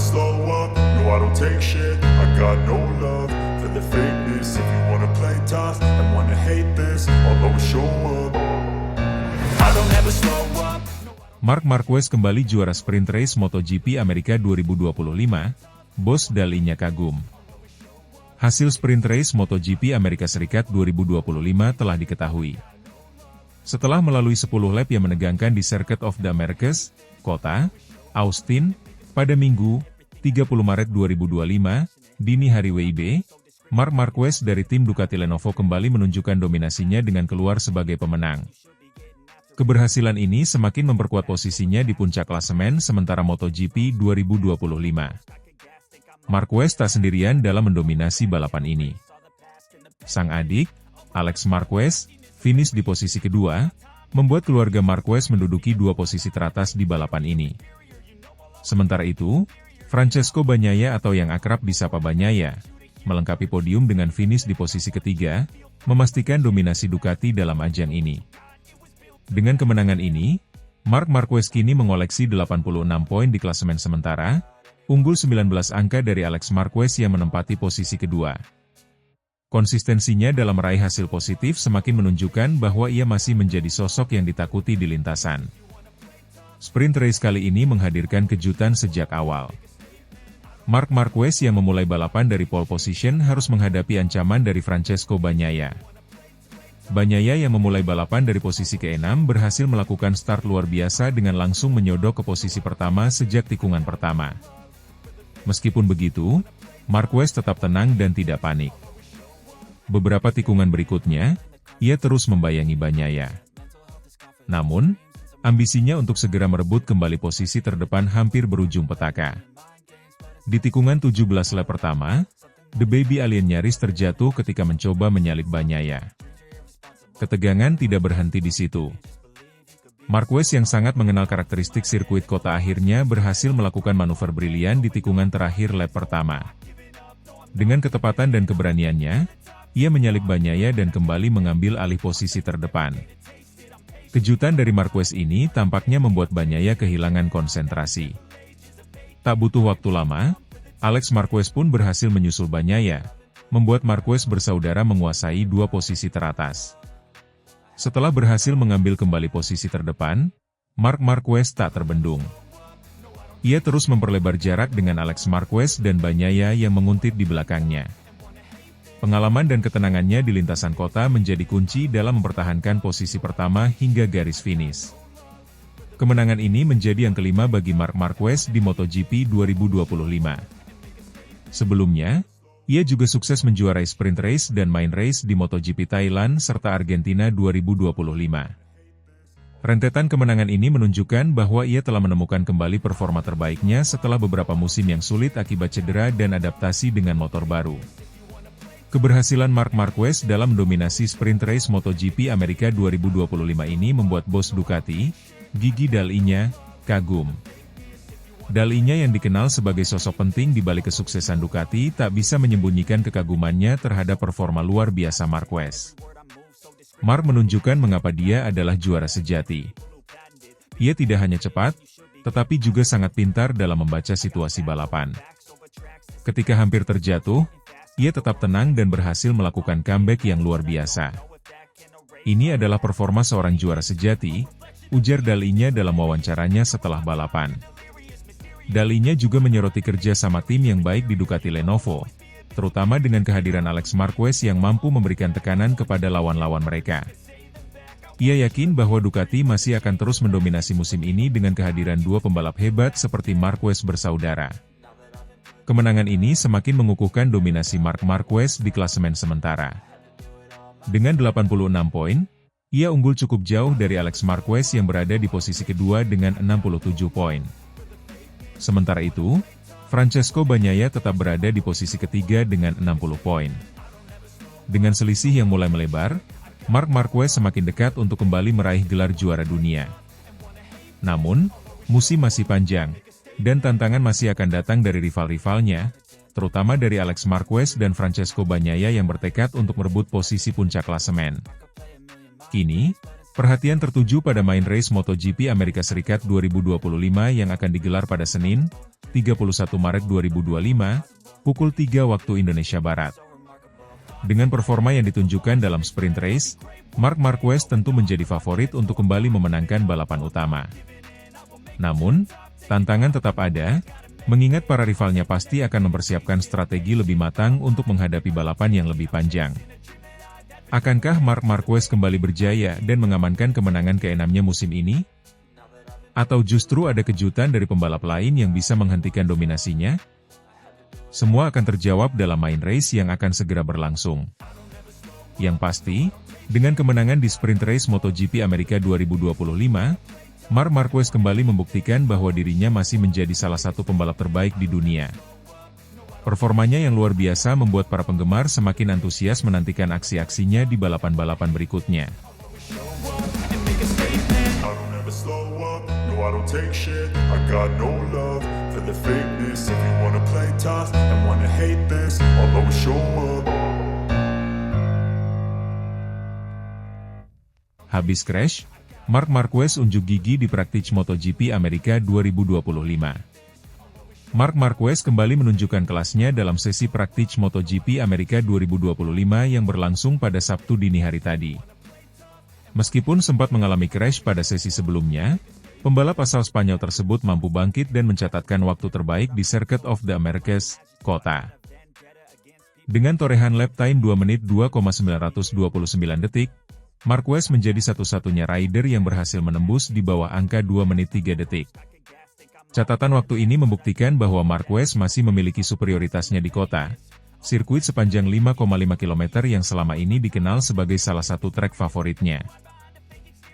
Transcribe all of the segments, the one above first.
slow up, no I don't take shit. I got no love for the fakeness. If you wanna play tough and wanna hate this, I'll always show up. I don't ever slow up. Marc Marquez kembali juara sprint race MotoGP Amerika 2025, bos Dalinya kagum. Hasil sprint race MotoGP Amerika Serikat 2025 telah diketahui. Setelah melalui 10 lap yang menegangkan di Circuit of the Americas, kota Austin, pada Minggu, 30 Maret 2025, dini hari WIB, Marc Marquez dari tim Ducati Lenovo kembali menunjukkan dominasinya dengan keluar sebagai pemenang. Keberhasilan ini semakin memperkuat posisinya di puncak klasemen sementara MotoGP 2025. Marquez tak sendirian dalam mendominasi balapan ini. Sang adik, Alex Marquez, finish di posisi kedua, membuat keluarga Marquez menduduki dua posisi teratas di balapan ini. Sementara itu, Francesco Bagnaia atau yang akrab disapa Bagnaia, melengkapi podium dengan finish di posisi ketiga, memastikan dominasi Ducati dalam ajang ini. Dengan kemenangan ini, Marc Marquez kini mengoleksi 86 poin di klasemen sementara, unggul 19 angka dari Alex Marquez yang menempati posisi kedua. Konsistensinya dalam meraih hasil positif semakin menunjukkan bahwa ia masih menjadi sosok yang ditakuti di lintasan. Sprint race kali ini menghadirkan kejutan sejak awal. Marc Marquez yang memulai balapan dari pole position harus menghadapi ancaman dari Francesco Bagnaia. Bagnaia yang memulai balapan dari posisi ke-6 berhasil melakukan start luar biasa dengan langsung menyodok ke posisi pertama sejak tikungan pertama. Meskipun begitu, Marquez tetap tenang dan tidak panik. Beberapa tikungan berikutnya, ia terus membayangi Bagnaia. Namun, ambisinya untuk segera merebut kembali posisi terdepan hampir berujung petaka. Di tikungan 17 lap pertama, The Baby Alien nyaris terjatuh ketika mencoba menyalip Bagnaia. Ketegangan tidak berhenti di situ. Marquez yang sangat mengenal karakteristik sirkuit kota akhirnya berhasil melakukan manuver brilian di tikungan terakhir lap pertama. Dengan ketepatan dan keberaniannya, ia menyalip Bagnaia dan kembali mengambil alih posisi terdepan. Kejutan dari Marquez ini tampaknya membuat Bagnaia kehilangan konsentrasi. Tak butuh waktu lama, Alex Marquez pun berhasil menyusul Bagnaia, membuat Marquez bersaudara menguasai dua posisi teratas. Setelah berhasil mengambil kembali posisi terdepan, Marc Marquez tak terbendung. Ia terus memperlebar jarak dengan Alex Marquez dan Bagnaia yang menguntit di belakangnya. Pengalaman dan ketenangannya di lintasan kota menjadi kunci dalam mempertahankan posisi pertama hingga garis finish. Kemenangan ini menjadi yang kelima bagi Marc Marquez di MotoGP 2025. Sebelumnya, ia juga sukses menjuarai sprint race dan main race di MotoGP Thailand serta Argentina 2025. Rentetan kemenangan ini menunjukkan bahwa ia telah menemukan kembali performa terbaiknya setelah beberapa musim yang sulit akibat cedera dan adaptasi dengan motor baru. Keberhasilan Marc Marquez dalam mendominasi sprint race MotoGP Amerika 2025 ini membuat bos Ducati, Gigi Dall'Igna, kagum. Dall'Igna yang dikenal sebagai sosok penting di balik kesuksesan Ducati tak bisa menyembunyikan kekagumannya terhadap performa luar biasa Marquez. Marc menunjukkan mengapa dia adalah juara sejati. Ia tidak hanya cepat, tetapi juga sangat pintar dalam membaca situasi balapan. Ketika hampir terjatuh, ia tetap tenang dan berhasil melakukan comeback yang luar biasa. Ini adalah performa seorang juara sejati, ujar Dall'Igna dalam wawancaranya setelah balapan. Dall'Igna juga menyoroti kerja sama tim yang baik di Ducati Lenovo, terutama dengan kehadiran Alex Marquez yang mampu memberikan tekanan kepada lawan-lawan mereka. Ia yakin bahwa Ducati masih akan terus mendominasi musim ini dengan kehadiran dua pembalap hebat seperti Marquez bersaudara. Kemenangan ini semakin mengukuhkan dominasi Marc Marquez di klasemen sementara. Dengan 86 poin, ia unggul cukup jauh dari Alex Marquez yang berada di posisi kedua dengan 67 poin. Sementara itu, Francesco Bagnaia tetap berada di posisi ketiga dengan 60 poin. Dengan selisih yang mulai melebar, Marc Marquez semakin dekat untuk kembali meraih gelar juara dunia. Namun, musim masih panjang, dan tantangan masih akan datang dari rival-rivalnya, terutama dari Alex Marquez dan Francesco Bagnaia yang bertekad untuk merebut posisi puncak klasemen. Kini, Perhatian tertuju pada main race MotoGP Amerika Serikat 2025 yang akan digelar pada Senin, 31 Maret 2025, pukul 3 waktu Indonesia Barat. Dengan performa yang ditunjukkan dalam sprint race, Marc Marquez tentu menjadi favorit untuk kembali memenangkan balapan utama. Namun, tantangan tetap ada, mengingat para rivalnya pasti akan mempersiapkan strategi lebih matang untuk menghadapi balapan yang lebih panjang. Akankah Marc Marquez kembali berjaya dan mengamankan kemenangan ke-6-nya musim ini? Atau justru ada kejutan dari pembalap lain yang bisa menghentikan dominasinya? Semua akan terjawab dalam main race yang akan segera berlangsung. Yang pasti, dengan kemenangan di sprint race MotoGP Amerika 2025, Marc Marquez kembali membuktikan bahwa dirinya masih menjadi salah satu pembalap terbaik di dunia. Performanya yang luar biasa membuat para penggemar semakin antusias menantikan aksi-aksinya di balapan-balapan berikutnya. Habis crash, Marc Marquez unjuk gigi di praktik MotoGP Amerika 2025. Marc Marquez kembali menunjukkan kelasnya dalam sesi praktik MotoGP Amerika 2025 yang berlangsung pada Sabtu dini hari tadi. Meskipun sempat mengalami crash pada sesi sebelumnya, pembalap asal Spanyol tersebut mampu bangkit dan mencatatkan waktu terbaik di Circuit of the Americas, Kota. Dengan torehan lap time 2 menit 2,929 detik, Marquez menjadi satu-satunya rider yang berhasil menembus di bawah angka 2 menit 3 detik. Catatan waktu ini membuktikan bahwa Marquez masih memiliki superioritasnya di Kota, sirkuit sepanjang 5,5 km yang selama ini dikenal sebagai salah satu trek favoritnya.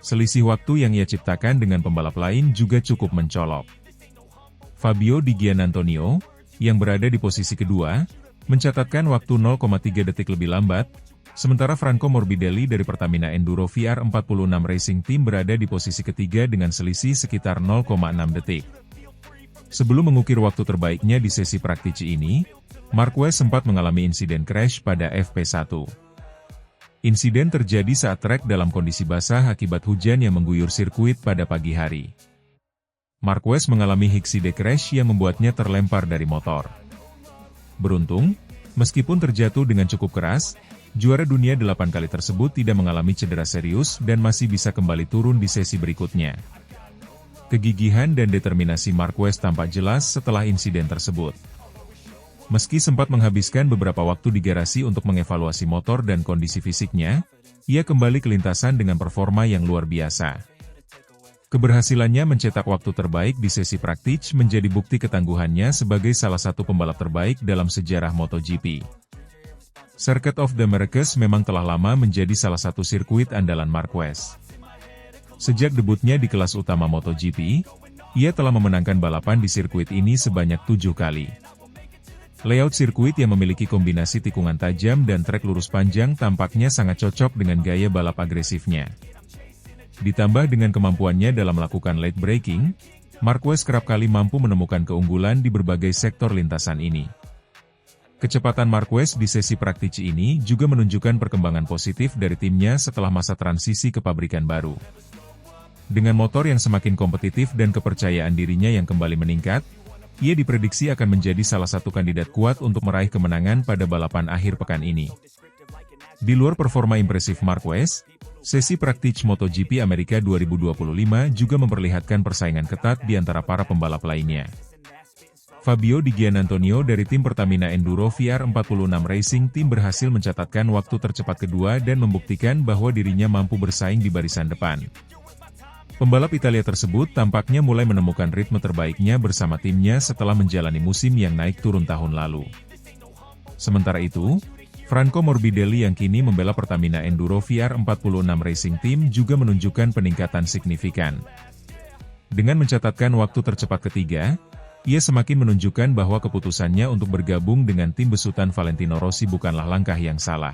Selisih waktu yang ia ciptakan dengan pembalap lain juga cukup mencolok. Fabio Di Giannantonio, yang berada di posisi kedua, mencatatkan waktu 0,3 detik lebih lambat, sementara Franco Morbidelli dari Pertamina Enduro VR46 Racing Team berada di posisi ketiga dengan selisih sekitar 0,6 detik. Sebelum mengukir waktu terbaiknya di sesi praktisi ini, Marquez sempat mengalami insiden crash pada FP1. Insiden terjadi saat trek dalam kondisi basah akibat hujan yang mengguyur sirkuit pada pagi hari. Marquez mengalami hixide crash yang membuatnya terlempar dari motor. Beruntung, meskipun terjatuh dengan cukup keras, juara dunia 8 kali tersebut tidak mengalami cedera serius dan masih bisa kembali turun di sesi berikutnya. Kegigihan dan determinasi Marquez tampak jelas setelah insiden tersebut. Meski sempat menghabiskan beberapa waktu di garasi untuk mengevaluasi motor dan kondisi fisiknya, ia kembali ke lintasan dengan performa yang luar biasa. Keberhasilannya mencetak waktu terbaik di sesi praktik menjadi bukti ketangguhannya sebagai salah satu pembalap terbaik dalam sejarah MotoGP. Circuit of the Americas memang telah lama menjadi salah satu sirkuit andalan Marquez. Sejak debutnya di kelas utama MotoGP, ia telah memenangkan balapan di sirkuit ini sebanyak 7 kali. Layout sirkuit yang memiliki kombinasi tikungan tajam dan trek lurus panjang tampaknya sangat cocok dengan gaya balap agresifnya. Ditambah dengan kemampuannya dalam melakukan late braking, Marquez kerap kali mampu menemukan keunggulan di berbagai sektor lintasan ini. Kecepatan Marquez di sesi praktisi ini juga menunjukkan perkembangan positif dari timnya setelah masa transisi ke pabrikan baru. Dengan motor yang semakin kompetitif dan kepercayaan dirinya yang kembali meningkat, ia diprediksi akan menjadi salah satu kandidat kuat untuk meraih kemenangan pada balapan akhir pekan ini. Di luar performa impresif Marquez, sesi praktik MotoGP Amerika 2025 juga memperlihatkan persaingan ketat di antara para pembalap lainnya. Fabio Di Giannantonio dari tim Pertamina Enduro VR46 Racing Team berhasil mencatatkan waktu tercepat kedua dan membuktikan bahwa dirinya mampu bersaing di barisan depan. Pembalap Italia tersebut tampaknya mulai menemukan ritme terbaiknya bersama timnya setelah menjalani musim yang naik turun tahun lalu. Sementara itu, Franco Morbidelli yang kini membela Pertamina Enduro VR46 Racing Team juga menunjukkan peningkatan signifikan. Dengan mencatatkan waktu tercepat ketiga, ia semakin menunjukkan bahwa keputusannya untuk bergabung dengan tim besutan Valentino Rossi bukanlah langkah yang salah.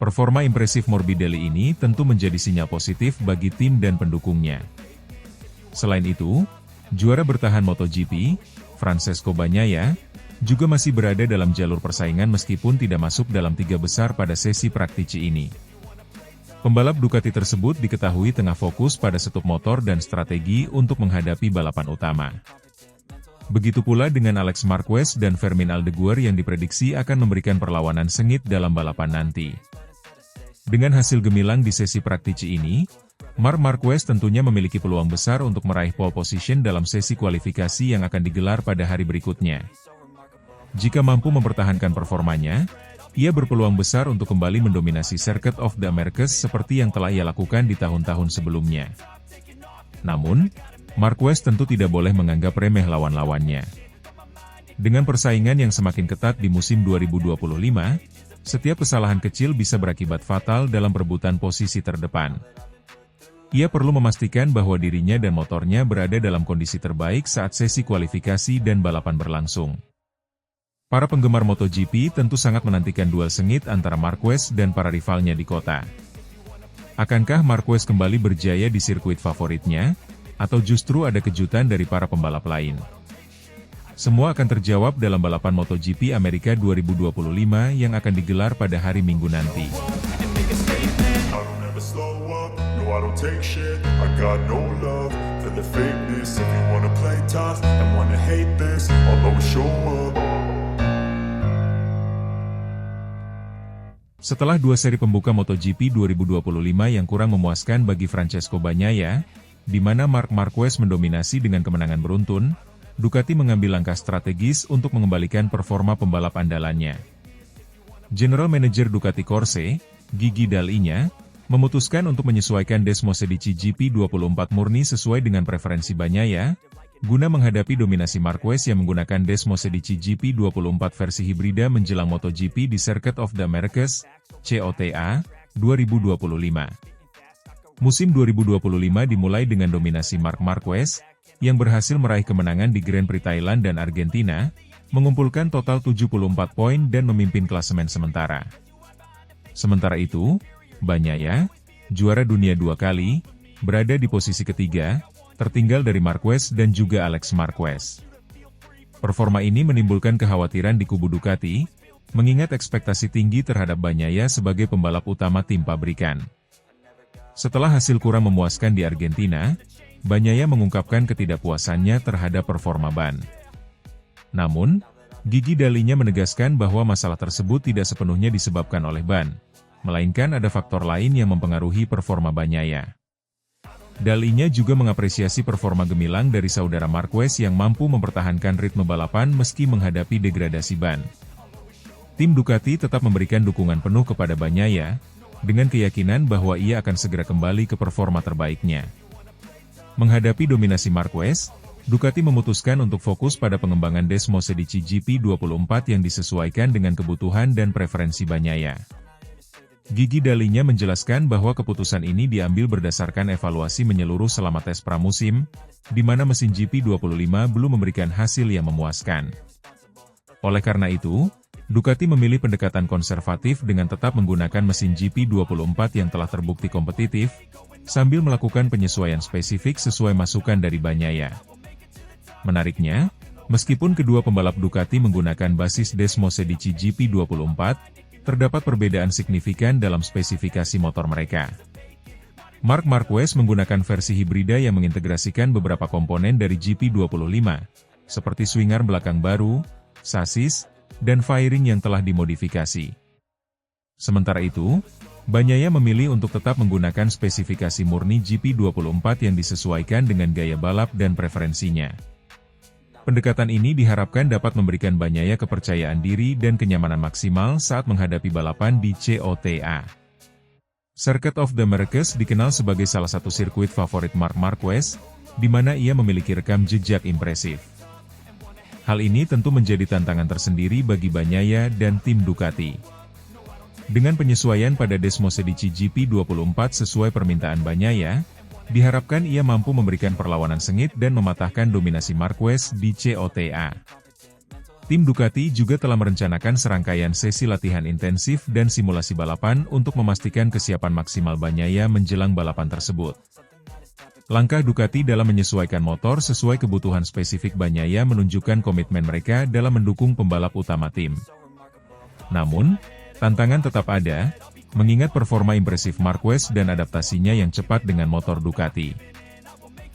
Performa impresif Morbidelli ini tentu menjadi sinyal positif bagi tim dan pendukungnya. Selain itu, juara bertahan MotoGP, Francesco Bagnaia, juga masih berada dalam jalur persaingan meskipun tidak masuk dalam 3 besar pada sesi praktisi ini. Pembalap Ducati tersebut diketahui tengah fokus pada setup motor dan strategi untuk menghadapi balapan utama. Begitu pula dengan Alex Marquez dan Fermin Aldeguer yang diprediksi akan memberikan perlawanan sengit dalam balapan nanti. Dengan hasil gemilang di sesi praktisi ini, Marc Marquez tentunya memiliki peluang besar untuk meraih pole position dalam sesi kualifikasi yang akan digelar pada hari berikutnya. Jika mampu mempertahankan performanya, ia berpeluang besar untuk kembali mendominasi Circuit of the Americas seperti yang telah ia lakukan di tahun-tahun sebelumnya. Namun, Marquez tentu tidak boleh menganggap remeh lawan-lawannya. Dengan persaingan yang semakin ketat di musim 2025, setiap kesalahan kecil bisa berakibat fatal dalam perebutan posisi terdepan. Ia perlu memastikan bahwa dirinya dan motornya berada dalam kondisi terbaik saat sesi kualifikasi dan balapan berlangsung. Para penggemar MotoGP tentu sangat menantikan duel sengit antara Marquez dan para rivalnya di kota. Akankah Marquez kembali berjaya di sirkuit favoritnya, atau justru ada kejutan dari para pembalap lain? Semua akan terjawab dalam balapan MotoGP Amerika 2025 yang akan digelar pada hari Minggu nanti. I don't take shit, I got no love for the fakeness. If you wanna play tough and wanna hate this, I'll always show up. Setelah dua seri pembuka MotoGP 2025 yang kurang memuaskan bagi Francesco Bagnaia, di mana Marc Marquez mendominasi dengan kemenangan beruntun, Ducati mengambil langkah strategis untuk mengembalikan performa pembalap andalannya. General Manager Ducati Corse, Gigi Dall'Igna, memutuskan untuk menyesuaikan Desmosedici GP24 murni sesuai dengan preferensi Bagnaia, guna menghadapi dominasi Marquez yang menggunakan Desmosedici GP24 versi hibrida menjelang MotoGP di Circuit of the Americas, COTA, 2025. Musim 2025 dimulai dengan dominasi Marc Marquez, yang berhasil meraih kemenangan di Grand Prix Thailand dan Argentina, mengumpulkan total 74 poin dan memimpin klasemen sementara. Sementara itu, Bagnaia, juara dunia 2 kali, berada di posisi ketiga, tertinggal dari Marquez dan juga Alex Marquez. Performa ini menimbulkan kekhawatiran di kubu Ducati, mengingat ekspektasi tinggi terhadap Bagnaia sebagai pembalap utama tim pabrikan. Setelah hasil kurang memuaskan di Argentina, Bagnaia mengungkapkan ketidakpuasannya terhadap performa ban. Namun, Gigi Dall'Igna menegaskan bahwa masalah tersebut tidak sepenuhnya disebabkan oleh ban, melainkan ada faktor lain yang mempengaruhi performa Bagnaia. Dall'Igna juga mengapresiasi performa gemilang dari saudara Marquez yang mampu mempertahankan ritme balapan meski menghadapi degradasi ban. Tim Ducati tetap memberikan dukungan penuh kepada Bagnaia, dengan keyakinan bahwa ia akan segera kembali ke performa terbaiknya. Menghadapi dominasi Marquez, Ducati memutuskan untuk fokus pada pengembangan Desmosedici GP24 yang disesuaikan dengan kebutuhan dan preferensi Bagnaia. Gigi Dall'Igna menjelaskan bahwa keputusan ini diambil berdasarkan evaluasi menyeluruh selama tes pramusim, di mana mesin GP25 belum memberikan hasil yang memuaskan. Oleh karena itu, Ducati memilih pendekatan konservatif dengan tetap menggunakan mesin GP24 yang telah terbukti kompetitif, sambil melakukan penyesuaian spesifik sesuai masukan dari Bagnaia. Menariknya, meskipun kedua pembalap Ducati menggunakan basis Desmosedici GP24, terdapat perbedaan signifikan dalam spesifikasi motor mereka. Marc Marquez menggunakan versi hibrida yang mengintegrasikan beberapa komponen dari GP25, seperti swing arm belakang baru, sasis, dan fairing yang telah dimodifikasi. Sementara itu, Bagnaia memilih untuk tetap menggunakan spesifikasi murni GP24 yang disesuaikan dengan gaya balap dan preferensinya. Pendekatan ini diharapkan dapat memberikan Bagnaia kepercayaan diri dan kenyamanan maksimal saat menghadapi balapan di COTA. Circuit of the Americas dikenal sebagai salah satu sirkuit favorit Marc Marquez, di mana ia memiliki rekam jejak impresif. Hal ini tentu menjadi tantangan tersendiri bagi Bagnaia dan tim Ducati. Dengan penyesuaian pada Desmosedici GP24 sesuai permintaan Bagnaia, diharapkan ia mampu memberikan perlawanan sengit dan mematahkan dominasi Marquez di COTA. Tim Ducati juga telah merencanakan serangkaian sesi latihan intensif dan simulasi balapan untuk memastikan kesiapan maksimal Bagnaia menjelang balapan tersebut. Langkah Ducati dalam menyesuaikan motor sesuai kebutuhan spesifik Bagnaia menunjukkan komitmen mereka dalam mendukung pembalap utama tim. Namun, tantangan tetap ada, mengingat performa impresif Marquez dan adaptasinya yang cepat dengan motor Ducati.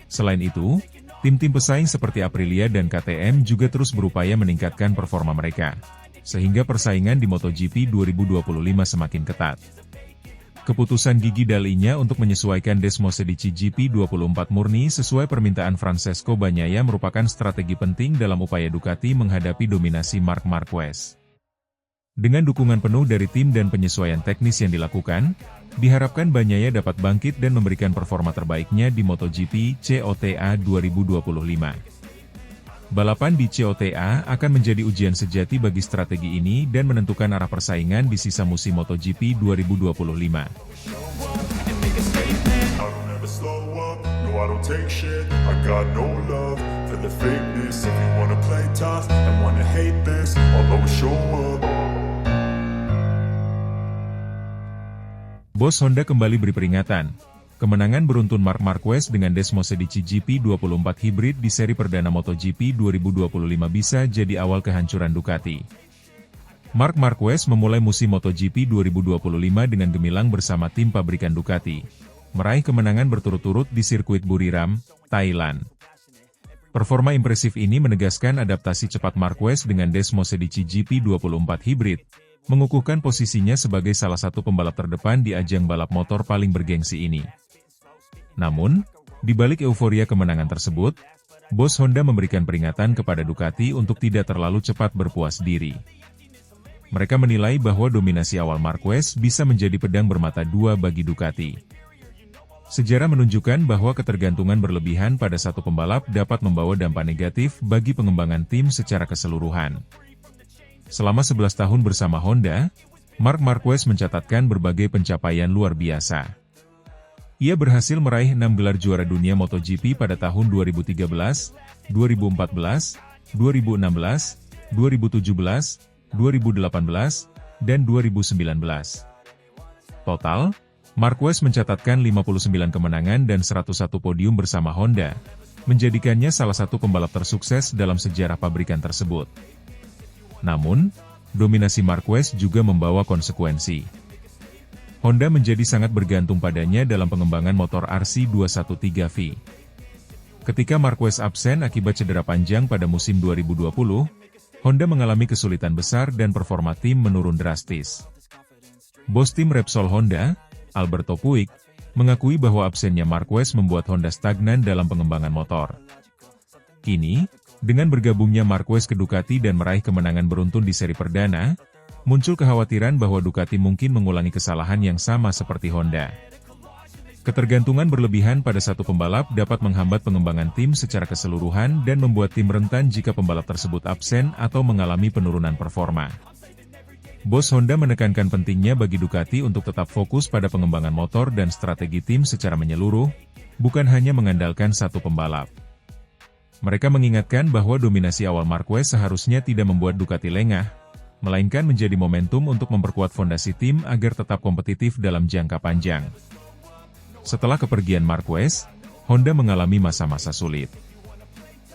Selain itu, tim-tim pesaing seperti Aprilia dan KTM juga terus berupaya meningkatkan performa mereka, sehingga persaingan di MotoGP 2025 semakin ketat. Keputusan Gigi Dalinya untuk menyesuaikan Desmosedici GP24 murni sesuai permintaan Francesco Bagnaia merupakan strategi penting dalam upaya Ducati menghadapi dominasi Marc Marquez. Dengan dukungan penuh dari tim dan penyesuaian teknis yang dilakukan, diharapkan Bagnaia dapat bangkit dan memberikan performa terbaiknya di MotoGP COTA 2025. Balapan di COTA akan menjadi ujian sejati bagi strategi ini dan menentukan arah persaingan di sisa musim MotoGP 2025. Bos Honda kembali beri peringatan. Kemenangan beruntun Marc Marquez dengan Desmosedici GP24 hibrid di seri perdana MotoGP 2025 bisa jadi awal kehancuran Ducati. Marc Marquez memulai musim MotoGP 2025 dengan gemilang bersama tim pabrikan Ducati, meraih kemenangan berturut-turut di sirkuit Buriram, Thailand. Performa impresif ini menegaskan adaptasi cepat Marquez dengan Desmosedici GP24 hibrid, mengukuhkan posisinya sebagai salah satu pembalap terdepan di ajang balap motor paling bergengsi ini. Namun, di balik euforia kemenangan tersebut, bos Honda memberikan peringatan kepada Ducati untuk tidak terlalu cepat berpuas diri. Mereka menilai bahwa dominasi awal Marquez bisa menjadi pedang bermata dua bagi Ducati. Sejarah menunjukkan bahwa ketergantungan berlebihan pada satu pembalap dapat membawa dampak negatif bagi pengembangan tim secara keseluruhan. Selama 11 tahun bersama Honda, Marc Marquez mencatatkan berbagai pencapaian luar biasa. Ia berhasil meraih 6 gelar juara dunia MotoGP pada tahun 2013, 2014, 2016, 2017, 2018, dan 2019. Total, Marquez mencatatkan 59 kemenangan dan 101 podium bersama Honda, menjadikannya salah satu pembalap tersukses dalam sejarah pabrikan tersebut. Namun, dominasi Marquez juga membawa konsekuensi. Honda menjadi sangat bergantung padanya dalam pengembangan motor RC213V. Ketika Marquez absen akibat cedera panjang pada musim 2020, Honda mengalami kesulitan besar dan performa tim menurun drastis. Bos tim Repsol Honda, Alberto Puig, mengakui bahwa absennya Marquez membuat Honda stagnan dalam pengembangan motor. Kini, dengan bergabungnya Marquez ke Ducati dan meraih kemenangan beruntun di seri perdana, muncul kekhawatiran bahwa Ducati mungkin mengulangi kesalahan yang sama seperti Honda. Ketergantungan berlebihan pada satu pembalap dapat menghambat pengembangan tim secara keseluruhan dan membuat tim rentan jika pembalap tersebut absen atau mengalami penurunan performa. Bos Honda menekankan pentingnya bagi Ducati untuk tetap fokus pada pengembangan motor dan strategi tim secara menyeluruh, bukan hanya mengandalkan satu pembalap. Mereka mengingatkan bahwa dominasi awal Marquez seharusnya tidak membuat Ducati lengah, melainkan menjadi momentum untuk memperkuat fondasi tim agar tetap kompetitif dalam jangka panjang. Setelah kepergian Marquez, Honda mengalami masa-masa sulit.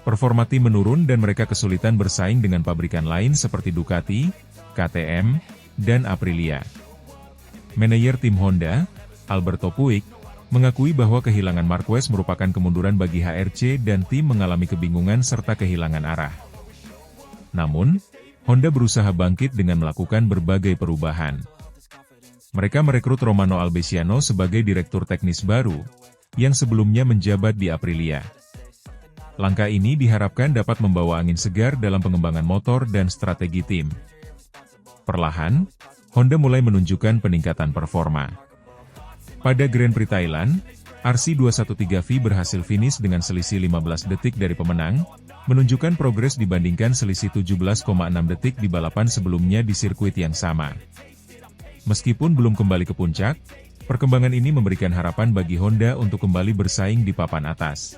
Performa tim menurun dan mereka kesulitan bersaing dengan pabrikan lain seperti Ducati, KTM, dan Aprilia. Manajer tim Honda, Alberto Puig, mengakui bahwa kehilangan Marquez merupakan kemunduran bagi HRC dan tim mengalami kebingungan serta kehilangan arah. Namun, Honda berusaha bangkit dengan melakukan berbagai perubahan. Mereka merekrut Romano Albesiano sebagai direktur teknis baru, yang sebelumnya menjabat di Aprilia. Langkah ini diharapkan dapat membawa angin segar dalam pengembangan motor dan strategi tim. Perlahan, Honda mulai menunjukkan peningkatan performa. Pada Grand Prix Thailand, RC213V berhasil finish dengan selisih 15 detik dari pemenang, menunjukkan progres dibandingkan selisih 17,6 detik di balapan sebelumnya di sirkuit yang sama. Meskipun belum kembali ke puncak, perkembangan ini memberikan harapan bagi Honda untuk kembali bersaing di papan atas.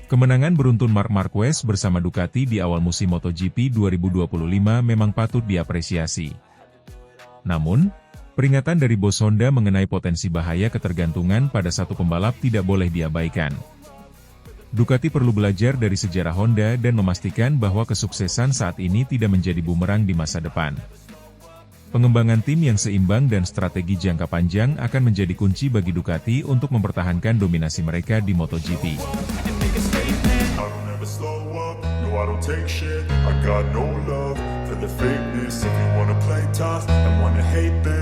Kemenangan beruntun Marc Marquez bersama Ducati di awal musim MotoGP 2025 memang patut diapresiasi. Namun, peringatan dari bos Honda mengenai potensi bahaya ketergantungan pada satu pembalap tidak boleh diabaikan. Ducati perlu belajar dari sejarah Honda dan memastikan bahwa kesuksesan saat ini tidak menjadi bumerang di masa depan. Pengembangan tim yang seimbang dan strategi jangka panjang akan menjadi kunci bagi Ducati untuk mempertahankan dominasi mereka di MotoGP. I don't ever slow up, no I don't take shit. I got no love for the fakeness. If you wanna play tough and wanna hate this,